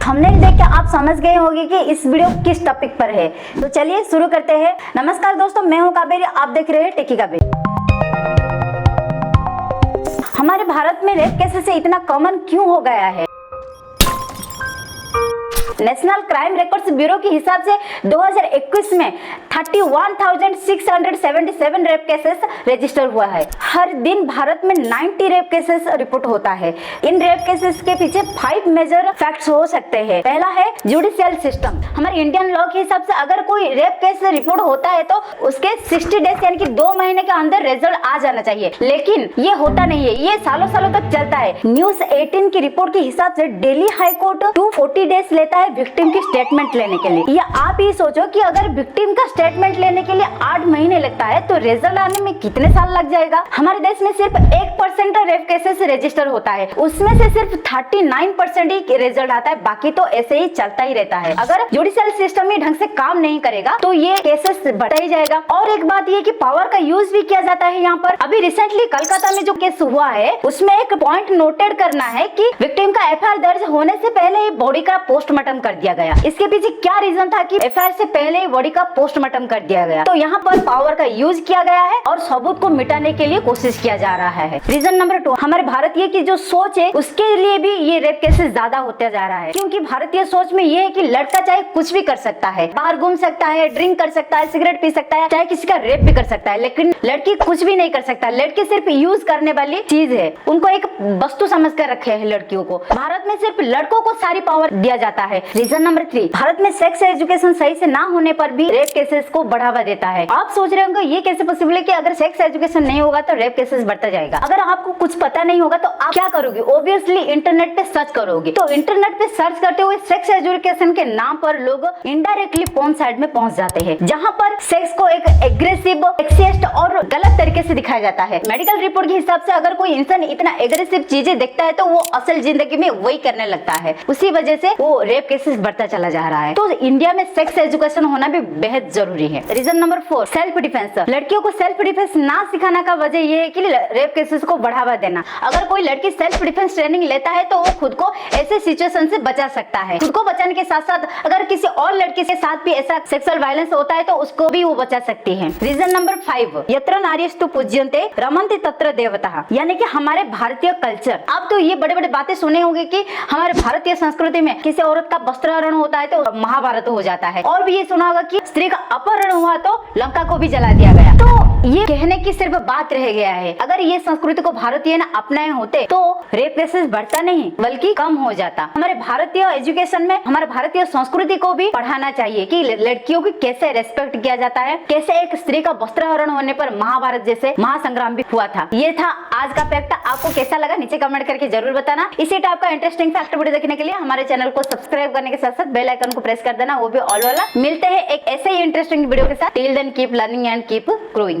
Thumbnail देख के आप समझ गए होंगे कि इस वीडियो किस टॉपिक पर है। तो चलिए शुरू करते हैं। नमस्कार दोस्तों, मैं हूं काबेरी, आप देख रहे हैं टेकी काबेरी। हमारे भारत में रेप केसेस इतना कॉमन क्यों हो गया है? नेशनल क्राइम रिकॉर्ड्स ब्यूरो के हिसाब से 2021 में 31,677 रेप केसेस रजिस्टर हुआ है। हर दिन भारत में 90 रेप केसेस रिपोर्ट होता है। इन रेप केसेस के पीछे 5 मेजर फैक्ट्स हो सकते हैं। पहला है जुडिशियल सिस्टम। हमारे इंडियन लॉ के हिसाब से अगर कोई रेप केस रिपोर्ट होता है तो उसके 60 डेज यानी कि 2 महीने के अंदर रिजल्ट आ जाना चाहिए, लेकिन ये होता नहीं है। ये सालों सालों तक चलता है। न्यूज़ 18 की रिपोर्ट के हिसाब से दिल्ली हाई कोर्ट 240 डेज लेता है विक्टिम की स्टेटमेंट लेने के लिए। या आप ये सोचो कि अगर विक्टिम का स्टेटमेंट लेने के लिए 8 महीने लगता है तो रिजल्ट आने में कितने साल लग जाएगा। हमारे देश में सिर्फ 1% रेप केसेस रजिस्टर होता है, उसमें से सिर्फ 39% ही रिजल्ट आता है, बाकी तो ऐसे ही चलता ही रहता है। अगर जुडिशियल सिस्टम ही ढंग से काम नहीं करेगा तो ये केसेस बढ़ता ही जाएगा। और एक बात ये कि पावर का यूज भी किया जाता है यहाँ पर। अभी रिसेंटली कलकत्ता में जो केस हुआ है उसमें एक पॉइंट नोटेड करना है कि विक्टिम का एफआईआर दर्ज होने से पहले ही बॉडी का पोस्टमार्टम कर दिया गया। इसके पीछे क्या रीजन था कि एफआईआर से पहले ही बॉडी का पोस्टमार्टम कर दिया गया? तो यहाँ पर पावर का यूज किया गया है और सबूत को मिटाने के लिए कोशिश किया जा रहा है। रीजन नंबर 2, हमारे भारतीय की जो सोच है उसके लिए भी ये रेप केसेस ज्यादा होते जा रहा है, क्योंकि भारतीय सोच में ये है कि लड़का चाहे कुछ भी कर सकता है, बाहर घूम सकता है, ड्रिंक कर सकता है, सिगरेट पी सकता है, चाहे किसी का रेप भी कर सकता है, लेकिन लड़की कुछ भी नहीं कर सकता। लड़की सिर्फ यूज करने वाली चीज है, उनको एक वस्तु समझ कर रखे हैं लड़कियों को। भारत में सिर्फ लड़कों को सारी पावर दिया जाता है। रीजन नंबर 3, भारत में सेक्स एजुकेशन सही से ना होने पर भी रेप केसेस को बढ़ावा देता है। आप सोच रहे होंगे ये कैसे पॉसिबल है कि अगर सेक्स एजुकेशन नहीं होगा तो रेप केसेस बढ़ता जाएगा। अगर आपको कुछ पता नहीं होगा तो आप क्या करोगे? ऑब्वियसली इंटरनेट पे सर्च करोगे। तो इंटरनेट पे सर्च करते हुए सेक्स एजुकेशन के नाम पर लोग इनडायरेक्टली पोर्न साइट में पहुंच जाते हैं, जहां पर सेक्स को एक एग्रेसिव, सेक्सिस्ट और गलत तरीके से दिखाया जाता है। मेडिकल रिपोर्ट के हिसाब से अगर कोई इंसान इतना एग्रेसिव चीजें देखता है तो वो असल जिंदगी में वही करने लगता है। उसी वजह से वो रेप केसेस बढ़ता चला जा रहा है। तो इंडिया में सेक्स एजुकेशन होना भी बेहद जरूरी है। Reason number 4, self defence. लड़कियों को सेल्फ डिफेंस ना सिखाने का वजह ये है कि रेप केसेस को बढ़ावा देना। अगर कोई लड़की सेल्फ डिफेंस ट्रेनिंग लेता है तो वो खुद को ऐसे सिचुएशन से बचा सकता है। खुद को बचाने के साथ साथ अगर किसी और लड़की के साथ भी ऐसा सेक्सुअल वायलेंस होता है तो उसको भी वो बचा सकती है। रीजन नंबर 5, यत्र नार्यस्तु पूज्यन्ते रमन्ते तत्र देवताः, यानी कि हमारे भारतीय कल्चर। आप तो ये बड़े बड़े बातें सुने होंगे कि हमारे भारतीय संस्कृति में किसी औरत का वस्त्रहरण होता है तो महाभारत हो जाता है, और भी ये सुना होगा कि स्त्री का अपहरण हुआ तो लंका को भी जला दिया गया। तो ये कहने की सिर्फ बात रह गया है। अगर ये संस्कृति को भारतीय ने अपनाए होते तो रेप केसेस बढ़ता नहीं बल्कि कम हो जाता। हमारे भारतीय एजुकेशन में हमारे भारतीय संस्कृति को भी पढ़ाना चाहिए कि लड़कियों की कैसे रेस्पेक्ट किया जाता है, कैसे एक स्त्री का वस्त्रहरण होने पर महाभारत जैसे महासंग्राम भी हुआ था। ये था आज का फैक्ट। आपको कैसा लगा नीचे कमेंट करके जरूर बताना। इसी टाइप का इंटरेस्टिंग फैक्ट वीडियो देखने के लिए हमारे चैनल को सब्सक्राइब करने के साथ साथ बेल आइकन को प्रेस कर देना, वो भी ऑल वाला। मिलते हैं एक ऐसे ही इंटरेस्टिंग वीडियो के साथ। Till then keep learning and keep growing.